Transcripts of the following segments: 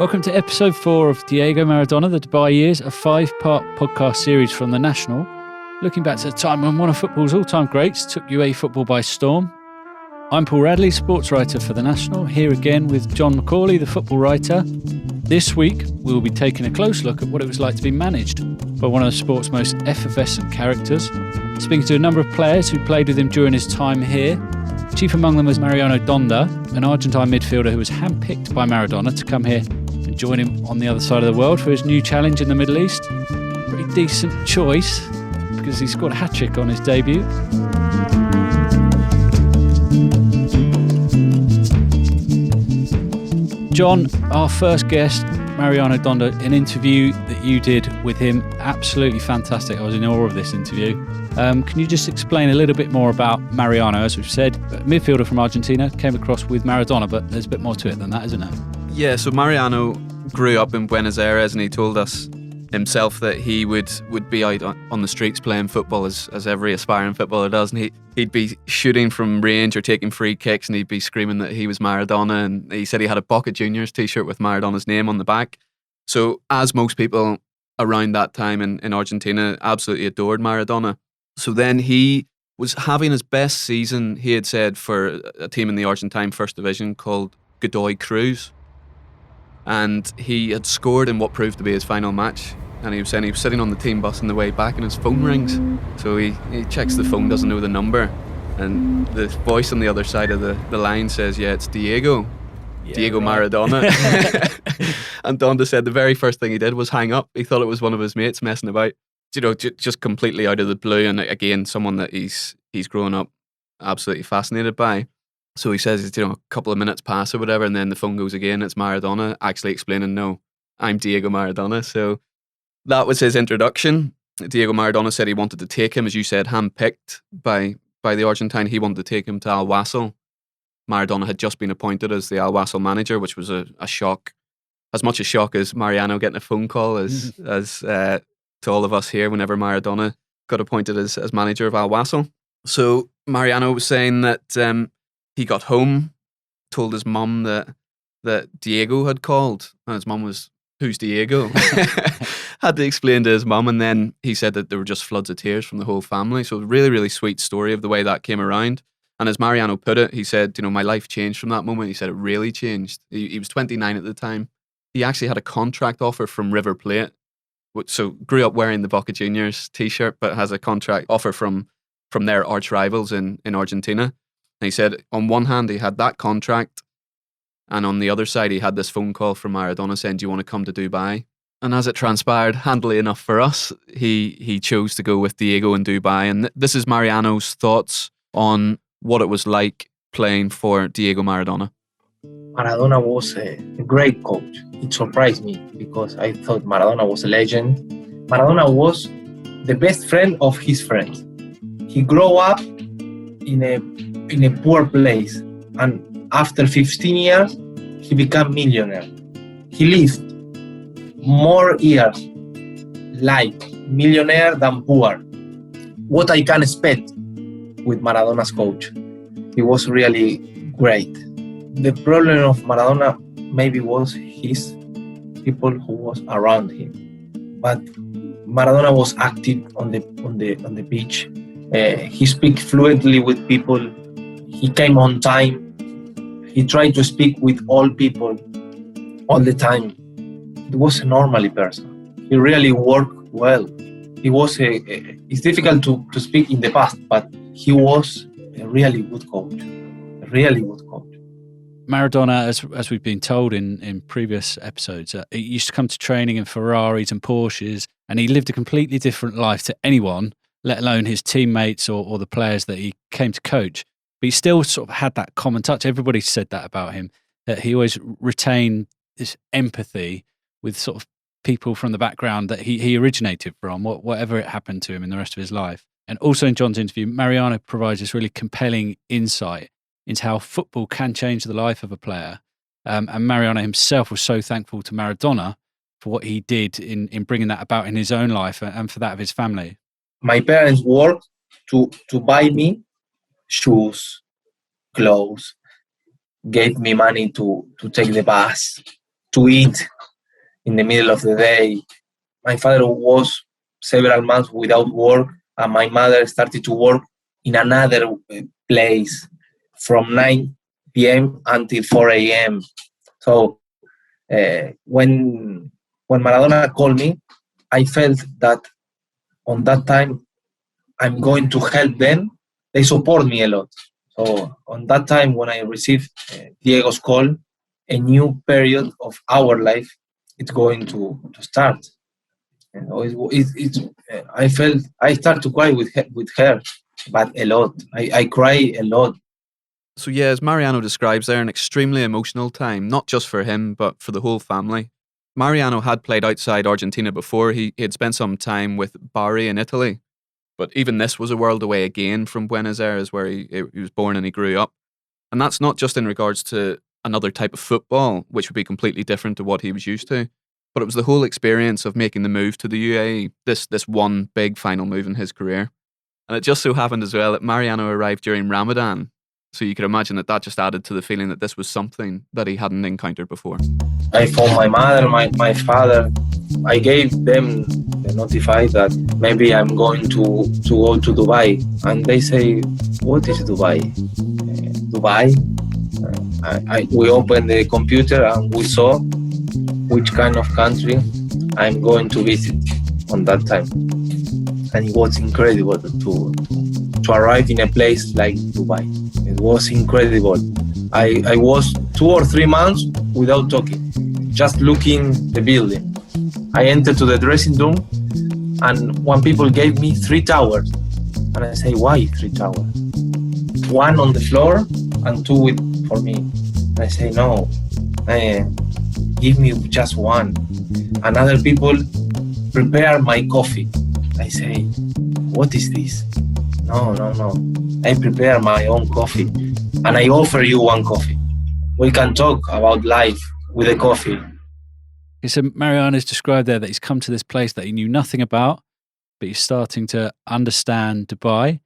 Welcome to episode 4 of Diego Maradona, the Dubai Years, a 5-part podcast series from The National, looking back to the time when one of football's all-time greats took UAE football by storm. I'm Paul Radley, sportswriter for The National, here again with John McAuley, the football writer. This week, we'll be taking a close look at what it was like to be managed by one of the sport's most effervescent characters, speaking to a number of players who played with him during his time here. Chief among them was Mariano Donda, an Argentine midfielder who was handpicked by Maradona to come here and join him on the other side of the world for his new challenge in the Middle East. Pretty decent choice because he scored a hat-trick on his debut. John, our first guest, Mariano Donda, an interview that you did with him, absolutely fantastic. I was in awe of this interview. Can you just explain a little bit more about Mariano? As we've said, a midfielder from Argentina, came across with Maradona, but there's a bit more to it than that, isn't there? Yeah, so Mariano grew up in Buenos Aires, and he told us himself that he would be out on the streets playing football as every aspiring footballer does, and he'd be shooting from range or taking free kicks, and he'd be screaming that he was Maradona. And he said he had a Boca Juniors t-shirt with Maradona's name on the back. So as most people around that time in Argentina absolutely adored Maradona. So then he was having his best season, he had said, for a team in the Argentine First Division called Godoy Cruz. And he had scored in what proved to be his final match. And he was saying he was sitting on the team bus on the way back and his phone rings. So he checks the phone, doesn't know the number. And the voice on the other side of the line says, yeah, it's Diego. Yeah, Diego right. Maradona. And Donda said the very first thing he did was hang up. He thought it was one of his mates messing about. You know, just completely out of the blue. And again, someone that he's grown up absolutely fascinated by. So he says, a couple of minutes pass or whatever, and then the phone goes again. It's Maradona, actually explaining, no, I'm Diego Maradona. So that was his introduction. Diego Maradona said he wanted to take him, as you said, handpicked by the Argentine. He wanted to take him to Al Wasl. Maradona had just been appointed as the Al Wasl manager, which was a shock, as much a shock as Mariano getting a phone call as to all of us here whenever Maradona got appointed as manager of Al Wasl. So Mariano was saying that he got home, told his mum that Diego had called, and his mum was, who's Diego? Had to explain to his mum, and then he said that there were just floods of tears from the whole family. So really, really sweet story of the way that came around. And as Mariano put it, he said, my life changed from that moment. He said it really changed. He was 29 at the time. He actually had a contract offer from River Plate. So grew up wearing the Boca Juniors t-shirt, but has a contract offer from their arch rivals in Argentina. And he said on one hand he had that contract, and on the other side he had this phone call from Maradona saying, do you want to come to Dubai? And as it transpired, handily enough for us, he chose to go with Diego in Dubai. And this is Mariano's thoughts on what it was like playing for Diego Maradona. Maradona was a great coach. It surprised me because I thought Maradona was a legend. Maradona was the best friend of his friends. He grew up in a poor place, and after 15 years, he became millionaire. He lived more years like millionaire than poor. What I can expect with Maradona's coach. He was really great. The problem of Maradona maybe was his people who was around him, but Maradona was active on the pitch. He speak fluently with people. He came on time. He tried to speak with all people all the time. He was a normal person. He really worked well. It's difficult to speak in the past, but he was a really good coach. A really good coach. Maradona, as we've been told in previous episodes, he used to come to training in Ferraris and Porsches, and he lived a completely different life to anyone, let alone his teammates or the players that he came to coach. But he still sort of had that common touch. Everybody said that about him, that he always retained this empathy with sort of people from the background that he originated from, whatever it happened to him in the rest of his life. And also in John's interview, Mariano provides this really compelling insight into how football can change the life of a player. And Mariano himself was so thankful to Maradona for what he did in bringing that about in his own life and for that of his family. My parents worked to buy me shoes, clothes, gave me money to take the bus, to eat in the middle of the day. My father was several months without work, and my mother started to work in another place from 9 p.m. until 4 a.m. So when Maradona called me, I felt that on that time I'm going to help them. They support me a lot. So on that time when I received Diego's call, a new period of our life it's going to start. You know, I start to cry with her, but a lot. I cry a lot. So yeah, as Mariano describes there, an extremely emotional time, not just for him, but for the whole family. Mariano had played outside Argentina before. He had spent some time with Bari in Italy. But even this was a world away again from Buenos Aires, where he was born and he grew up. And that's not just in regards to another type of football, which would be completely different to what he was used to, but it was the whole experience of making the move to the UAE, this one big final move in his career. And it just so happened as well that Mariano arrived during Ramadan. So you could imagine that just added to the feeling that this was something that he hadn't encountered before. I phoned my mother, my father. I gave them the notify that maybe I'm going to go to Dubai. And they say, what is Dubai? Dubai? We opened the computer and we saw which kind of country I'm going to visit on that time. And it was incredible to arrive in a place like Dubai. It was incredible. I was 2 or 3 months without talking, just looking the building. I entered to the dressing room and one people gave me 3 towers. And I say, why 3 towers? 1 on the floor and 2 for me. And I say, no, give me just 1. And other people prepare my coffee. I say, what is this? No. I prepare my own coffee and I offer you 1 coffee. We can talk about life with a coffee. So Mariano's described there that he's come to this place that he knew nothing about, but he's starting to understand Dubai.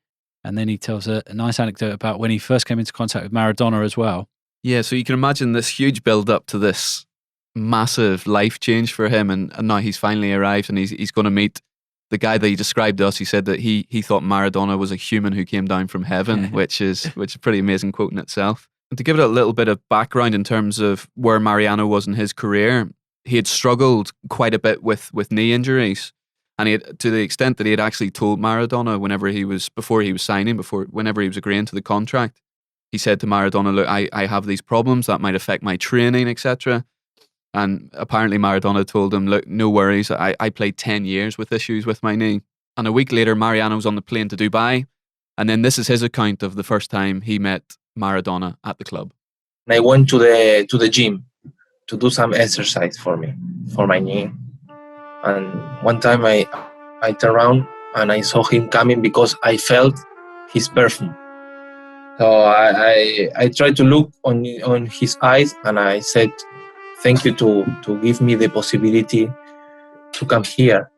And then he tells a nice anecdote about when he first came into contact with Maradona as well. Yeah, so you can imagine this huge build-up to this massive life change for him. And now he's finally arrived and he's going to meet the guy that he described to us. He said that he thought Maradona was a human who came down from heaven, which is a pretty amazing quote in itself. And to give it a little bit of background in terms of where Mariano was in his career, he had struggled quite a bit with knee injuries. And he had, to the extent that he had actually told Maradona whenever he was agreeing to the contract, he said to Maradona, look, I have these problems that might affect my training, etc. And apparently Maradona told him, look, no worries, I played 10 years with issues with my knee. And a week later, Mariano was on the plane to Dubai. And then this is his account of the first time he met Maradona at the club. I went to the gym to do some exercise for my knee. And one time I turned around and I saw him coming because I felt his perfume. So I tried to look on his eyes and I said, thank you to give me the possibility to come here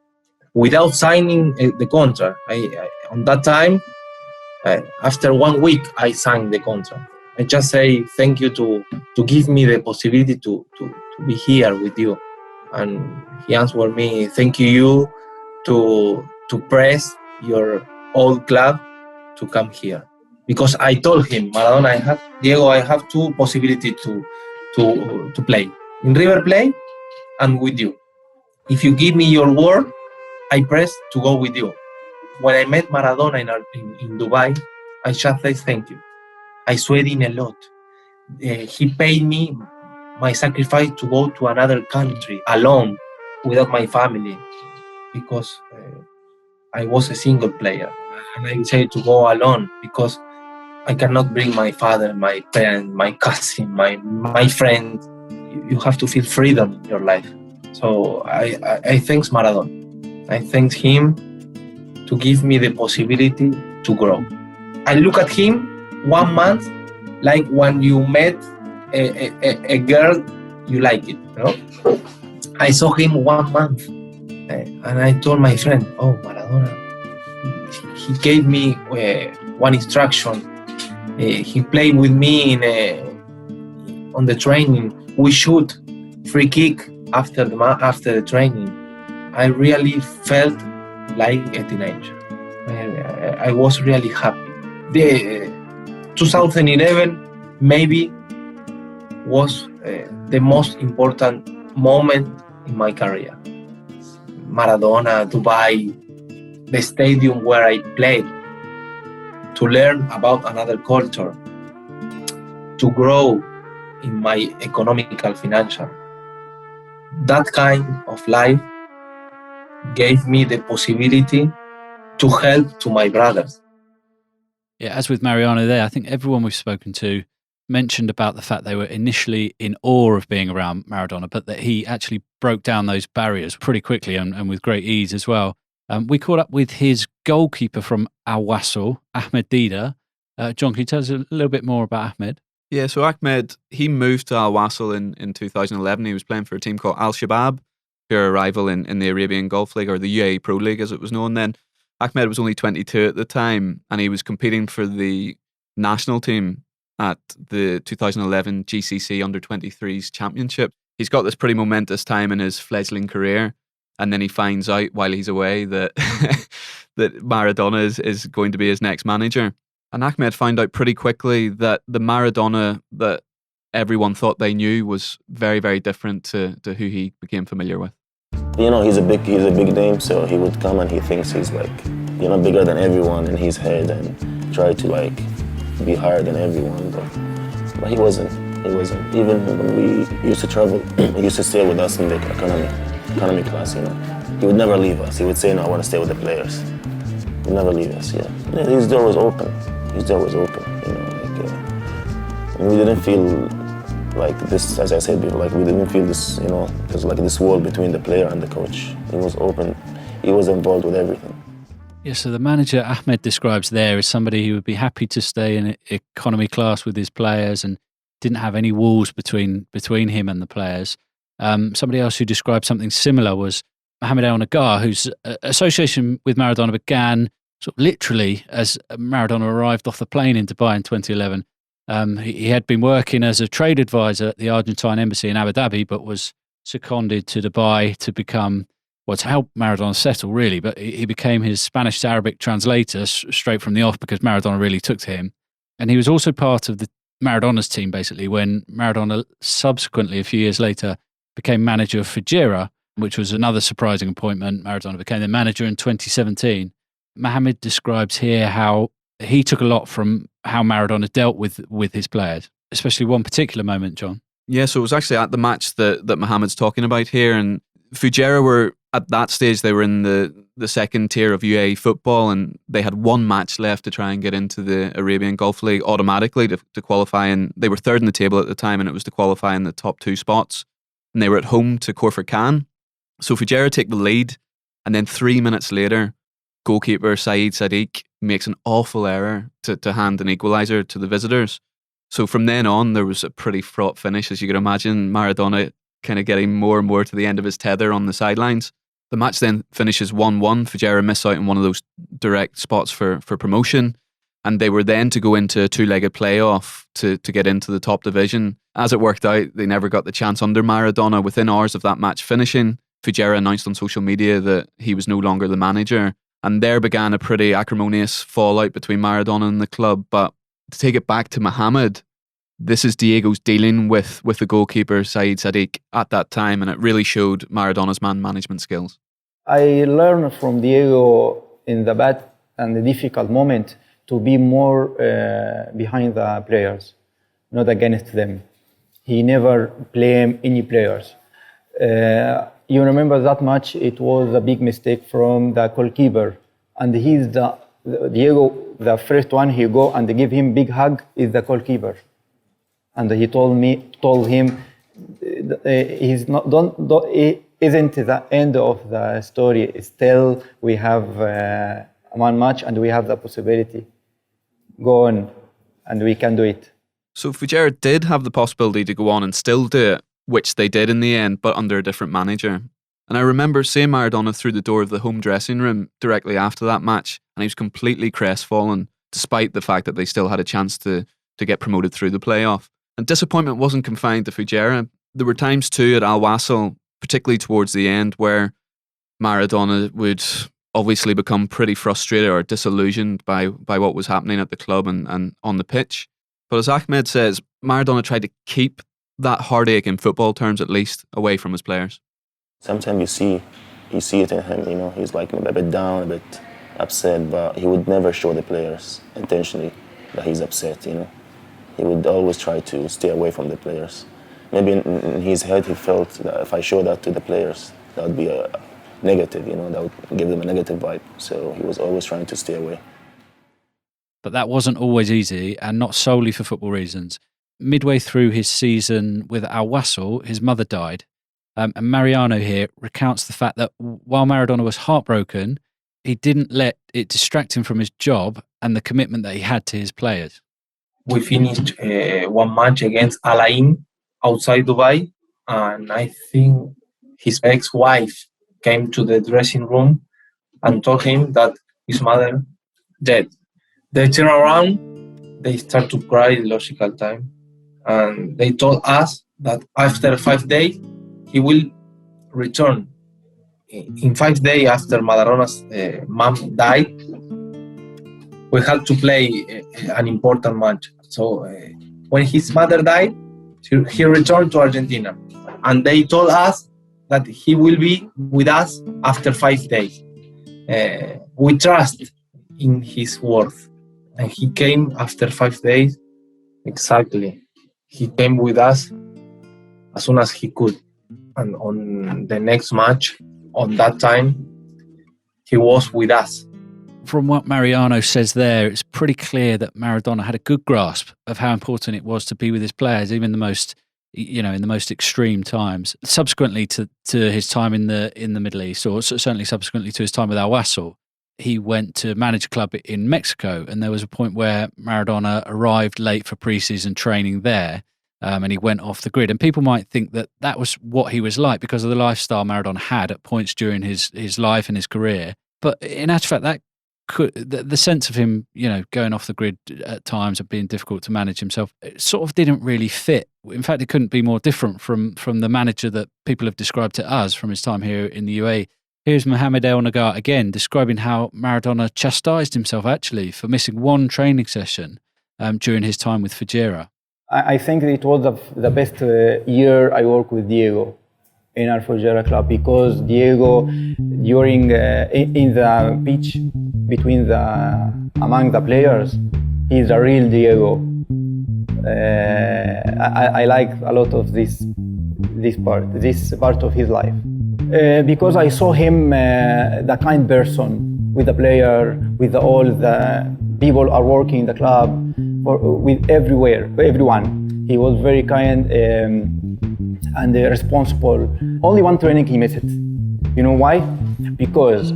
without signing the contract. On that time, after 1 week, I signed the contract. I just say thank you to give me the possibility to be here with you. And he answered me, thank you to press your old club to come here. Because I told him, Maradona, I have 2 possibilities to play. In River Plate and with you. If you give me your word, I press to go with you. When I met Maradona in Dubai, I just said thank you. I sweating a lot. He paid me my sacrifice to go to another country alone, without my family, because I was a single player. And I decided to go alone because I cannot bring my father, my parents, my cousin, my friend. You have to feel freedom in your life. So I thanks Maradona. I thank him to give me the possibility to grow. I look at him 1 month like when you met a girl you like it. You know? I saw him 1 month and I told my friend, oh, Maradona. He gave me one instruction. He played with me on the training. We shoot free kick after the training, I really felt like a teenager. I was really happy. The 2011 maybe was the most important moment in my career. Maradona, Dubai, the stadium where I played, to learn about another culture, to grow in my economical, financial. That kind of life gave me the possibility to help to my brothers. Yeah, as with Mariano there, I think everyone we've spoken to mentioned about the fact they were initially in awe of being around Maradona, but that he actually broke down those barriers pretty quickly and with great ease as well. We caught up with his goalkeeper from Al Wasl, Ahmed Dida. John, can you tell us a little bit more about Ahmed? Yeah, so Ahmed, he moved to Al Wasl in 2011. He was playing for a team called Al Shabab, who are a rival in the Arabian Gulf League, or the UAE Pro League as it was known then. Ahmed was only 22 at the time, and he was competing for the national team at the 2011 GCC Under-23s Championship. He's got this pretty momentous time in his fledgling career, and then he finds out while he's away that that Maradona is going to be his next manager. And Ahmed found out pretty quickly that the Maradona that everyone thought they knew was very, very different to who he became familiar with. You know, he's a big name, so he would come and he thinks he's like, you know, bigger than everyone in his head and try to like be higher than everyone, but he wasn't. Even when we used to travel, he used to stay with us in the economy class, you know. He would never leave us. He would say, no, I want to stay with the players. He would never leave us, yeah. His door was open. You know, like, and we didn't feel like this, as I said before, like we didn't feel this, you know, there's like this wall between the player and the coach. He was open, he was involved with everything. Yeah, so the manager Ahmed describes there as somebody who would be happy to stay in economy class with his players and didn't have any walls between him and the players. Somebody else who described something similar was Mohamed El Nagar, whose association with Maradona began sort of literally as Maradona arrived off the plane in Dubai in 2011. He had been working as a trade advisor at the Argentine embassy in Abu Dhabi, but was seconded to Dubai to become, well, to help Maradona settle, really. But he became his Spanish to Arabic translator straight from the off because Maradona really took to him. And he was also part of the Maradona's team, basically, when Maradona subsequently, a few years later, became manager of Fujairah, which was another surprising appointment. Maradona became the manager in 2017. Mohamed describes here how he took a lot from how Maradona dealt with his players, especially one particular moment, John. Yeah, so it was actually at the match that Mohamed's talking about here, and Fujairah were, at that stage, they were in the second tier of UAE football, and they had one match left to try and get into the Arabian Gulf League automatically to qualify, and they were third in the table at the time, and it was to qualify in the top two spots, and they were at home to Khor Khan. So Fujairah take the lead, and then 3 minutes later, goalkeeper Saeed Sadiq makes an awful error to hand an equaliser to the visitors. So from then on, there was a pretty fraught finish, as you can imagine. Maradona kind of getting more and more to the end of his tether on the sidelines. The match then finishes 1-1. Fujairah miss out in one of those direct spots for promotion, and they were then to go into a two-legged playoff to get into the top division. As it worked out, they never got the chance under Maradona. Within hours of that match finishing, Fujairah announced on social media that he was no longer the manager. And there began a pretty acrimonious fallout between Maradona and the club. But to take it back to Mohamed, this is Diego's dealing with the goalkeeper, Saeed Sadiq, at that time. And it really showed Maradona's man management skills. I learned from Diego in the bad and the difficult moment to be more behind the players, not against them. He never blamed any players. You remember that match, it was a big mistake from the goalkeeper. And Diego, the first one he go and give him big hug is the goalkeeper. And he told him, he's not, isn't the end of the story. Still, we have one match and we have the possibility. Go on, and we can do it. So Fujairah did have the possibility to go on and still do it, which they did in the end, but under a different manager. And I remember seeing Maradona through the door of the home dressing room directly after that match, and he was completely crestfallen, despite the fact that they still had a chance to get promoted through the playoff. And disappointment wasn't confined to Fujairah. There were times too at Al Wasl, particularly towards the end, where Maradona would obviously become pretty frustrated or disillusioned by what was happening at the club and on the pitch. But as Ahmed says, Maradona tried to keep that heartache, in football terms at least, away from his players. Sometimes you see it in him, you know, he's like a bit down, a bit upset, but he would never show the players intentionally that he's upset, you know. He would always try to stay away from the players. Maybe in his head he felt that if I show that to the players, that would be a negative, you know, that would give them a negative vibe. So he was always trying to stay away. But that wasn't always easy, and not solely for football reasons. Midway through his season with Al Wasl, his mother died. And Mariano here recounts the fact that while Maradona was heartbroken, he didn't let it distract him from his job and the commitment that he had to his players. We finished one match against Al Ain outside Dubai, and I think his ex-wife came to the dressing room and told him that his mother dead. They turn around, they start to cry in logical time, and they told us that after 5 days he will return. In 5 days after Maradona's mom died, we had to play an important match. So when his mother died, he returned to Argentina, and they told us that he will be with us after 5 days. We trust in his word, and he came after 5 days. Exactly, he came with us as soon as he could, and on the next match, on that time, he was with us. From what Mariano says there, it's pretty clear that Maradona had a good grasp of how important it was to be with his players, even in the most extreme times. Subsequently to his time in the Middle East, or certainly subsequently to his time with Al Wasl, he went to manage a club in Mexico, and there was a point where Maradona arrived late for pre-season training there, and he went off the grid. And people might think that that was what he was like because of the lifestyle Maradona had at points during his life and his career. But in actual fact, the sense of him, going off the grid at times and being difficult to manage himself, it sort of didn't really fit. In fact, it couldn't be more different from the manager that people have described to us from his time here in the UAE. Here's Mohamed El Nagar again describing how Maradona chastised himself actually for missing one training session during his time with Fujairah. I think it was the best year I worked with Diego in our Fujairah club, because Diego, during in the pitch among the players, he's a real Diego. I like a lot of this part of his life, because I saw him the kind person with the player, with all the people are working in the club, with everyone. He was very kind and responsible. Only one training he missed it. You know why? Because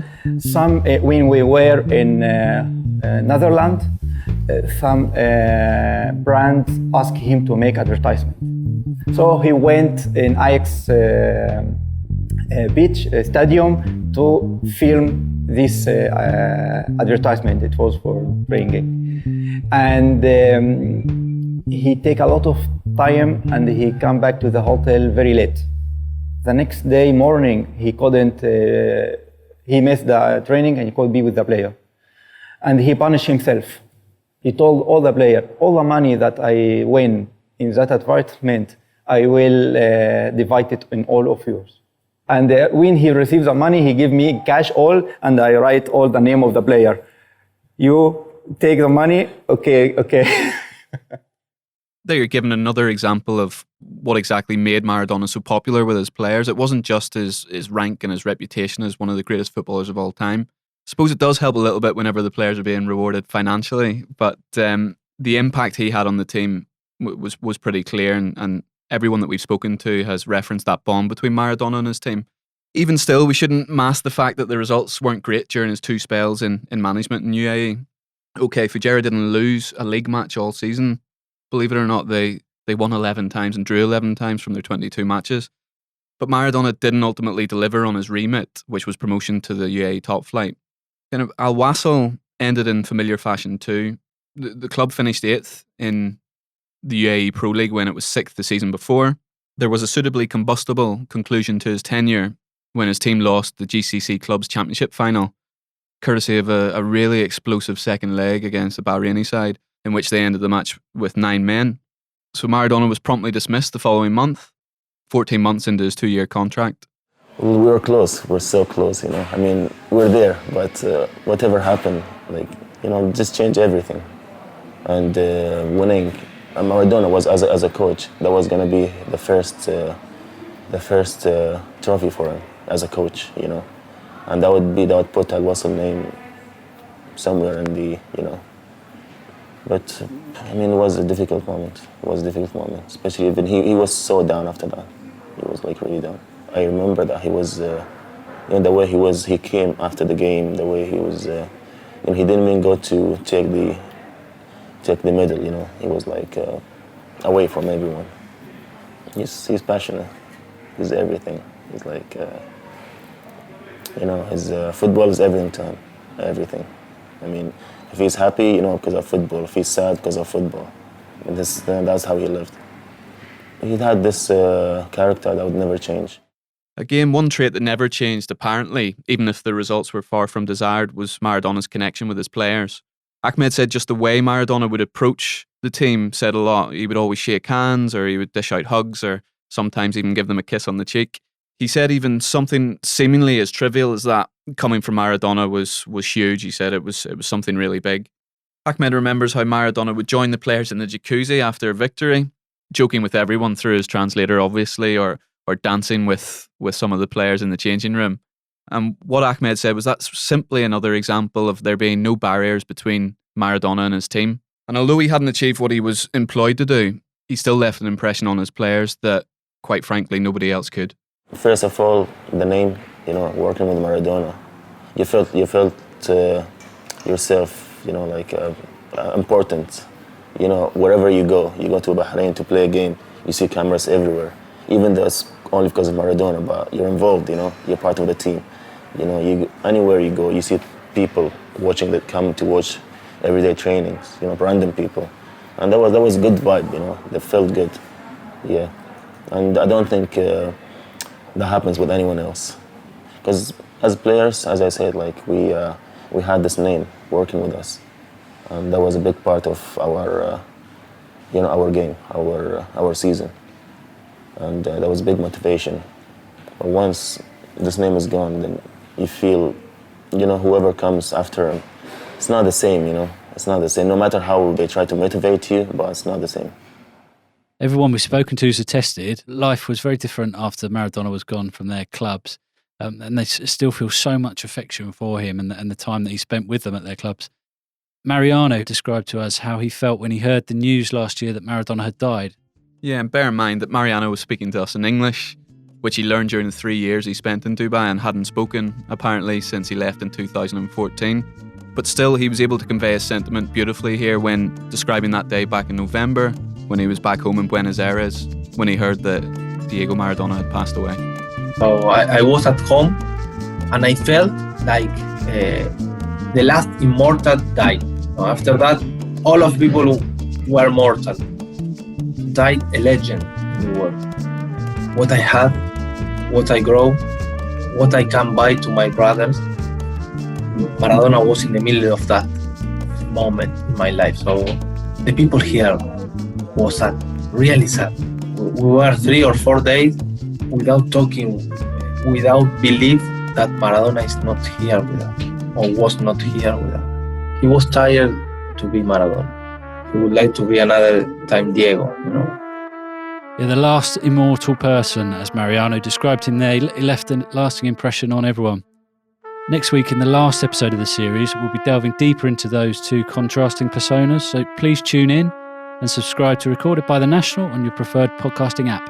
when we were in Netherlands, some brands asked him to make advertisement. So he went in Ajax beach stadium to film this advertisement. It was for playing game, and he take a lot of time, and he come back to the hotel very late. The next day morning, he couldn't. He missed the training, and he couldn't be with the player, and he punished himself. He told all the player, all the money that I win in that advertisement, I will divide it in all of yours. And when he receives the money, he give me cash all, and I write all the name of the player. You take the money, okay. There you're given another example of what exactly made Maradona so popular with his players. It wasn't just his rank and his reputation as one of the greatest footballers of all time. I suppose it does help a little bit whenever the players are being rewarded financially, but the impact he had on the team was pretty clear, and everyone that we've spoken to has referenced that bond between Maradona and his team. Even still, we shouldn't mask the fact that the results weren't great during his two spells in management in UAE. Okay, Fujairah didn't lose a league match all season. Believe it or not, they won 11 times and drew 11 times from their 22 matches. But Maradona didn't ultimately deliver on his remit, which was promotion to the UAE top flight. Kind of Al Wasl ended in familiar fashion too. The club finished 8th in the UAE Pro League when it was 6th the season before. There was a suitably combustible conclusion to his tenure when his team lost the GCC Clubs Championship final, courtesy of a really explosive second leg against the Bahraini side, in which they ended the match with 9 men. So Maradona was promptly dismissed the following month, 14 months into his 2-year contract. We were close. We're so close, you know. I mean, we're there, but whatever happened, like, you know, just changed everything. And winning Maradona was as a coach. That was gonna be the first trophy for him as a coach, you know. And that would put that Wasl name somewhere in the, you know. But I mean, it was a difficult moment. Especially even he was so down after that. He was like really down. I remember that he was, you know, the way he came after the game, the way he was, you know, he didn't even go to take the medal, you know. He was like away from everyone. He's passionate. He's everything. He's like, you know, his football is everything to him. Everything. I mean, if he's happy, you know, because of football. If he's sad, because of football. And that's how he lived. He had this character that would never change. Again, one trait that never changed, apparently, even if the results were far from desired, was Maradona's connection with his players. Ahmed said just the way Maradona would approach the team said a lot. He would always shake hands, or he would dish out hugs, or sometimes even give them a kiss on the cheek. He said even something seemingly as trivial as that coming from Maradona was huge. He said it was something really big. Ahmed remembers how Maradona would join the players in the jacuzzi after a victory, joking with everyone through his translator, obviously, or dancing with some of the players in the changing room. And what Ahmed said was that's simply another example of there being no barriers between Maradona and his team. And although he hadn't achieved what he was employed to do, he still left an impression on his players that, quite frankly, nobody else could. First of all, the name, you know, working with Maradona, you felt yourself, you know, like important. You know, wherever you go to Bahrain to play a game, you see cameras everywhere. Even though it's only because of Maradona, but you're involved, you know, you're part of the team. You know, anywhere you go, you see people come to watch everyday trainings, you know, random people. And that was a good vibe, you know, that felt good, yeah. And I don't think that happens with anyone else. Because as players, as I said, like we had this name working with us. And that was a big part of our, you know, our game, our season. And that was a big motivation. But once this name is gone, then you feel, you know, whoever comes after him, it's not the same, you know. It's not the same, no matter how they try to motivate you, but it's not the same. Everyone we've spoken to who's attested, life was very different after Maradona was gone from their clubs. And they still feel so much affection for him and the time that he spent with them at their clubs. Mariano described to us how he felt when he heard the news last year that Maradona had died. Yeah, and bear in mind that Mariano was speaking to us in English, which he learned during the 3 years he spent in Dubai and hadn't spoken, apparently, since he left in 2014. But still, he was able to convey his sentiment beautifully here when describing that day back in November, when he was back home in Buenos Aires, when he heard that Diego Maradona had passed away. So I was at home, and I felt like the last immortal died. So after that, all of people who were mortal died a legend in the world. What I had, what I grow, what I can buy to my brothers, Maradona was in the middle of that moment in my life. So the people here was sad, really sad. We were 3 or 4 days without talking, without belief that Maradona is not here with us, or was not here with us. He was tired to be Maradona. He would like to be another time Diego, you know. Yeah, the last immortal person, as Mariano described him there, he left a lasting impression on everyone. Next week, in the last episode of the series, we'll be delving deeper into those two contrasting personas, so please tune in and subscribe to Recorded by the National on your preferred podcasting app.